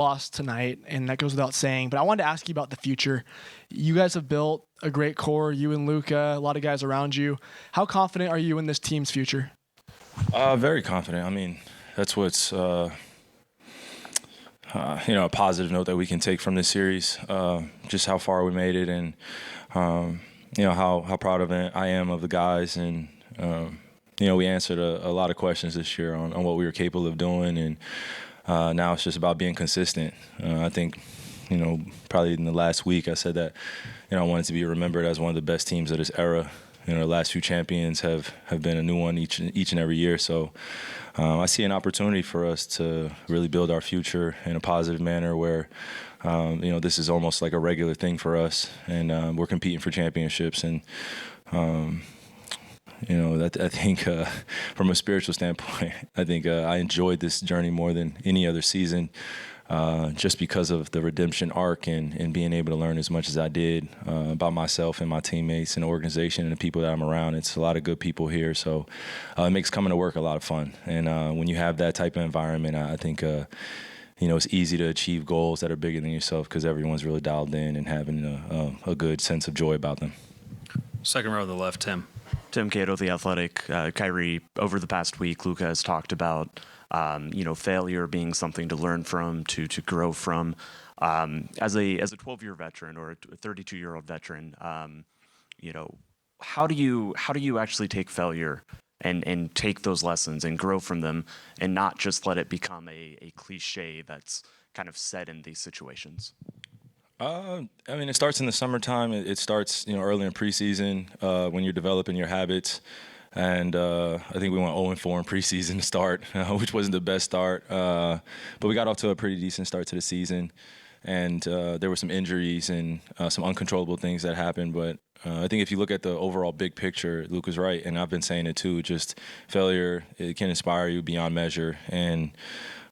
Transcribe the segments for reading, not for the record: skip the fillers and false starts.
lost tonight, and that goes without saying. But I wanted to ask you about the future. You guys have built a great core, you and Luka, a lot of guys around you. How confident are you in this team's future? Very confident. I mean, that's what's a positive note that we can take from this series. Just how far we made it, and how proud of it I am of the guys, and we answered a lot of questions this year on what we were capable of doing, and now it's just about being consistent. I think, probably in the last week I said that, I wanted to be remembered as one of the best teams of this era. The last few champions have been a new one each and every year. So I see an opportunity for us to really build our future in a positive manner where, this is almost like a regular thing for us, and we're competing for championships. And I think from a spiritual standpoint, I think I enjoyed this journey more than any other season, just because of the redemption arc and being able to learn as much as I did about myself and my teammates and the organization and the people that I'm around. It's a lot of good people here, so it makes coming to work a lot of fun. And when you have that type of environment, I think it's easy to achieve goals that are bigger than yourself because everyone's really dialed in and having a good sense of joy about them. Second row to the left, Tim. Tim Cato, The Athletic. Kyrie, over the past week, Luka has talked about, failure being something to learn from, to grow from. As a 12-year veteran or a 32-year-old veteran, how do you actually take failure and take those lessons and grow from them and not just let it become a cliche that's kind of said in these situations? It starts in the summertime. It starts, early in preseason when you're developing your habits. And I think we went 0-4 in preseason to start, which wasn't the best start. But we got off to a pretty decent start to the season. And there were some injuries and some uncontrollable things that happened. But I think if you look at the overall big picture, Luke was right. And I've been saying it too, just failure, it can inspire you beyond measure. And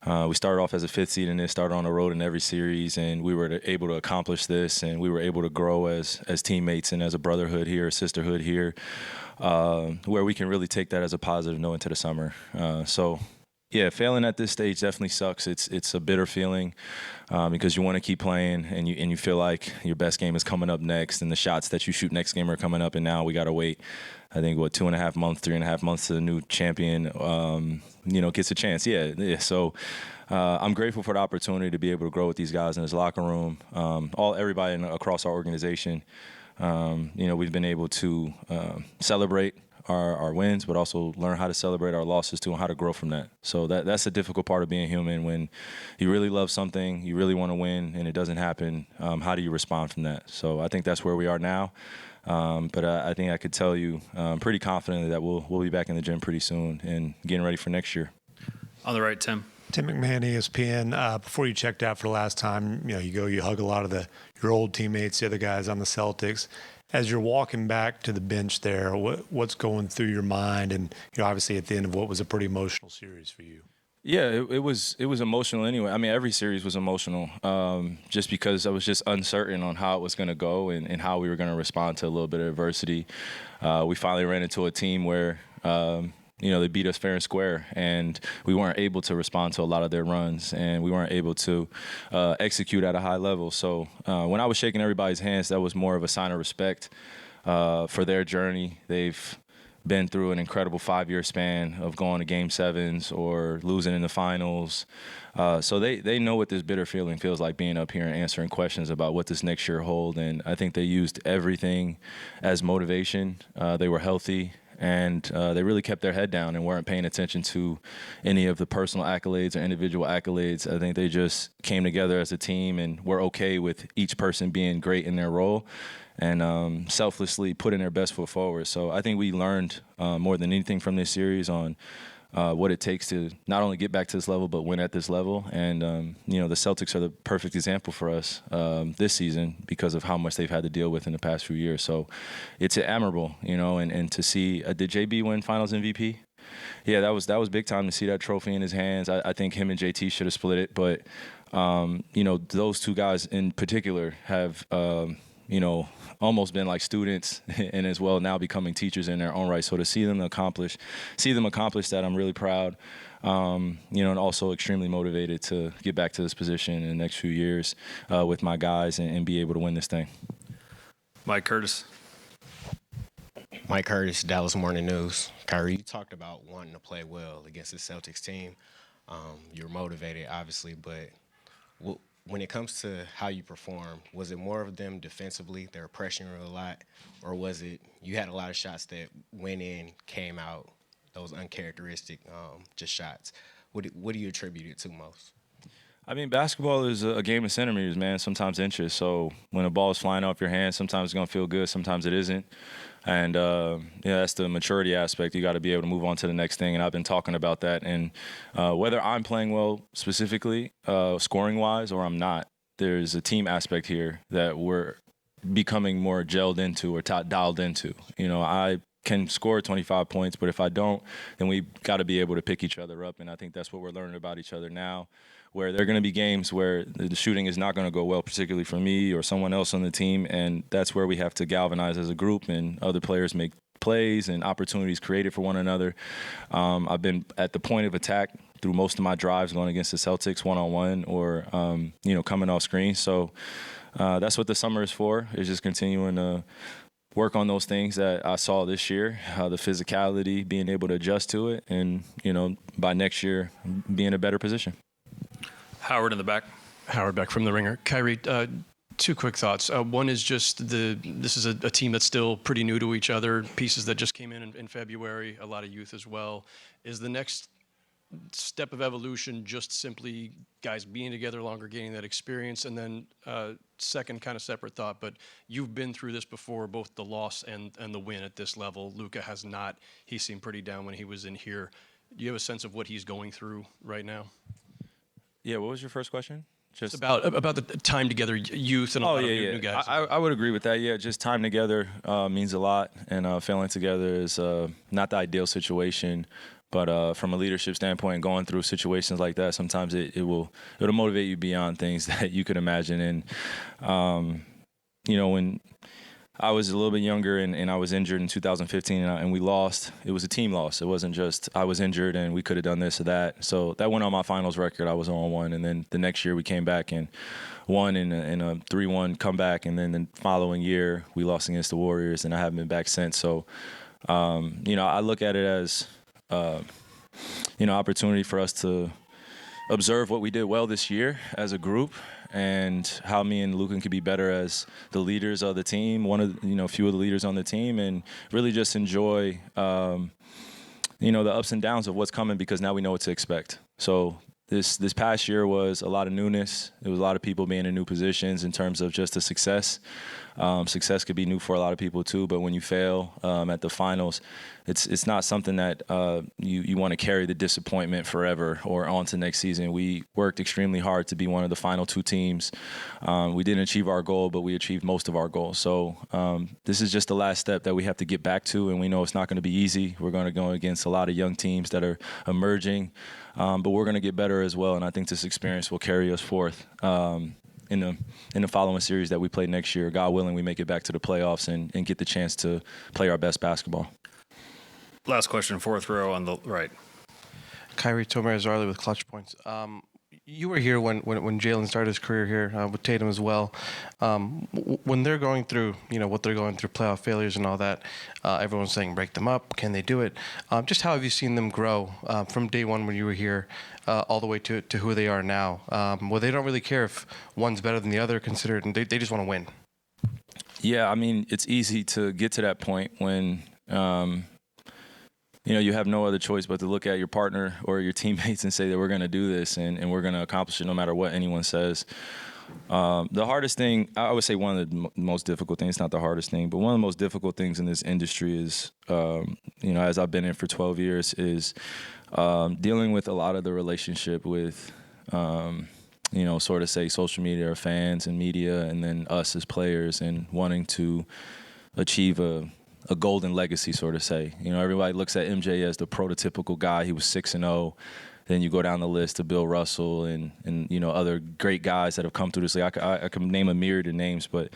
we started off as a 5th seed and then started on the road in every series, and we were able to accomplish this, and we were able to grow as teammates and as a brotherhood here, a sisterhood here, where we can really take that as a positive note into the summer. Yeah, failing at this stage definitely sucks. It's a bitter feeling because you want to keep playing and you feel like your best game is coming up next, and the shots that you shoot next game are coming up, and now we got to wait. I think 2.5 months, 3.5 months to the new champion, gets a chance. Yeah. So I'm grateful for the opportunity to be able to grow with these guys in this locker room. Everybody across our organization. We've been able to celebrate our wins, but also learn how to celebrate our losses too and how to grow from that. So that's the difficult part of being human. When you really love something, you really want to win, and it doesn't happen, how do you respond from that? So I think that's where we are now. But I think I could tell you pretty confidently that we'll be back in the gym pretty soon and getting ready for next year. On the right, Tim. Tim McMahon, ESPN. Before you checked out for the last time, you hug a lot of your old teammates, the other guys on the Celtics. As you're walking back to the bench there, what's going through your mind? And obviously at the end of what was a pretty emotional series for you. Yeah, it was emotional anyway. I mean, every series was emotional, just because I was just uncertain on how it was going to go and how we were going to respond to a little bit of adversity. We finally ran into a team where they beat us fair and square, and we weren't able to respond to a lot of their runs, and we weren't able to execute at a high level. So when I was shaking everybody's hands, that was more of a sign of respect for their journey. They've been through an incredible 5-year span of going to Game 7s or losing in the finals. So they know what this bitter feeling feels like, being up here and answering questions about what this next year hold. And I think they used everything as motivation. They were healthy. And they really kept their head down and weren't paying attention to any of the personal accolades or individual accolades. I think they just came together as a team and were okay with each person being great in their role and selflessly putting their best foot forward. So I think we learned more than anything from this series on what it takes to not only get back to this level, but win at this level. And, the Celtics are the perfect example for us this season because of how much they've had to deal with in the past few years. So it's admirable, and to see, did JB win Finals MVP? Yeah, that was big time to see that trophy in his hands. I think him and JT should have split it, but, those two guys in particular have, almost been like students and as well now becoming teachers in their own right. So to see them accomplish that, I'm really proud. And also extremely motivated to get back to this position in the next few years with my guys and be able to win this thing. Mike Curtis. Mike Curtis, Dallas Morning News. Kyrie, you talked about wanting to play well against the Celtics team. You're motivated, obviously, but when it comes to how you perform, was it more of them defensively, they were pressuring a lot, or was it you had a lot of shots that went in, came out, those uncharacteristic just shots? What do you attribute it to most? I mean, basketball is a game of centimeters, man, sometimes inches. So when a ball is flying off your hand, sometimes it's going to feel good, sometimes it isn't. And, that's the maturity aspect. You got to be able to move on to the next thing, and I've been talking about that. And whether I'm playing well specifically, scoring-wise, or I'm not, there's a team aspect here that we're becoming more gelled into or dialed into. I can score 25 points, but if I don't, then we got to be able to pick each other up. And I think that's what we're learning about each other now, where there are going to be games where the shooting is not going to go well, particularly for me or someone else on the team. And that's where we have to galvanize as a group, and other players make plays and opportunities created for one another. I've been at the point of attack through most of my drives going against the Celtics one-on-one or, coming off screen. So that's what the summer is for, is just continuing to work on those things that I saw this year, the physicality, being able to adjust to it, and, by next year, be in a better position. Howard in the back. Howard Beck from The Ringer. Kyrie, two quick thoughts. One is just this is a team that's still pretty new to each other, pieces that just came in February, a lot of youth as well. Is the next step of evolution just simply guys being together longer, gaining that experience? And then second kind of separate thought, but you've been through this before, both the loss and the win at this level. Luka has not. He seemed pretty down when he was in here. Do you have a sense of what he's going through right now? Yeah, what was your first question? Just about the time together, youth and a lot of new guys. I would agree with that. Yeah, just time together means a lot, and failing together is not the ideal situation. But from a leadership standpoint, going through situations like that, sometimes it'll motivate you beyond things that you could imagine. And when I was a little bit younger and I was injured in 2015 and we lost, it was a team loss. It wasn't just I was injured and we could have done this or that. So that went on my finals record. I was 0-1, and then the next year we came back and won in a 3-1 comeback, and then the following year we lost against the Warriors, and I haven't been back since. So I look at it as opportunity for us to observe what we did well this year as a group, and how me and Luka could be better as the leaders of the team, a few of the leaders on the team, and really just enjoy, the ups and downs of what's coming, because now we know what to expect. So this past year was a lot of newness. There was a lot of people being in new positions in terms of just the success. Success could be new for a lot of people too, but when you fail at the finals, it's not something that you want to carry the disappointment forever or on to next season. We worked extremely hard to be one of the final two teams. We didn't achieve our goal, but we achieved most of our goals. So this is just the last step that we have to get back to, and we know it's not going to be easy. We're going to go against a lot of young teams that are emerging, but we're going to get better as well, and I think this experience will carry us forth. In the following series that we play next year, God willing, we make it back to the playoffs and get the chance to play our best basketball. Last question, fourth row on the right. Kyrie Tomer-Azarli with Clutch Points. You were here when Jalen started his career here with Tatum as well. When they're going through, what they're going through, playoff failures and all that, everyone's saying break them up. Can they do it? Just how have you seen them grow from day one when you were here all the way to who they are now? Well, they don't really care if one's better than the other, considered, and they just want to win. Yeah, I mean, it's easy to get to that point when you have no other choice but to look at your partner or your teammates and say that we're going to do this and we're going to accomplish it no matter what anyone says. The hardest thing, I would say one of the most difficult things, not the hardest thing, but one of the most difficult things in this industry is, as I've been in for 12 years, is dealing with a lot of the relationship with, sort of say social media or fans and media, and then us as players, and wanting to achieve a golden legacy, sort of say. Everybody looks at MJ as the prototypical guy. He was 6-0. then you go down the list to Bill Russell and other great guys that have come through this league. I can name a myriad of names, but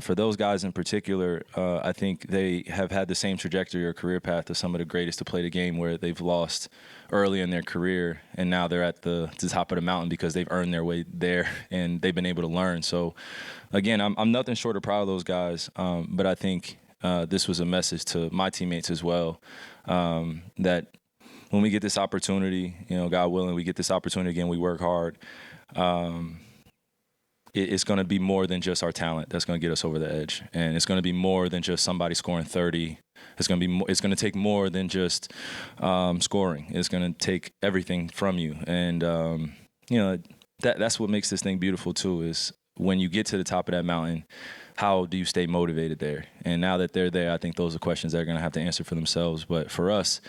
for those guys in particular, I think they have had the same trajectory or career path as some of the greatest to play the game, where they've lost early in their career and now they're at the top of the mountain because they've earned their way there and they've been able to learn. So, again, I'm nothing short of proud of those guys, but I think this was a message to my teammates as well, that when we get this opportunity, God willing, we get this opportunity again, we work hard. It's going to be more than just our talent that's going to get us over the edge, and it's going to be more than just somebody scoring 30. It's going to take more than just scoring. It's going to take everything from you, and that's what makes this thing beautiful too. Is when you get to the top of that mountain, how do you stay motivated there? And now that they're there, I think those are questions they're going to have to answer for themselves. But for us,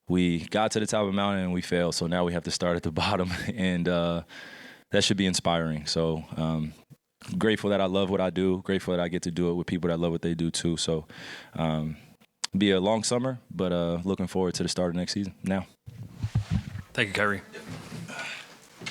we got to the top of the mountain and we failed, so now we have to start at the bottom, and that should be inspiring. So grateful that I love what I do, grateful that I get to do it with people that love what they do too. So be a long summer, but looking forward to the start of next season now. Thank you, Kyrie.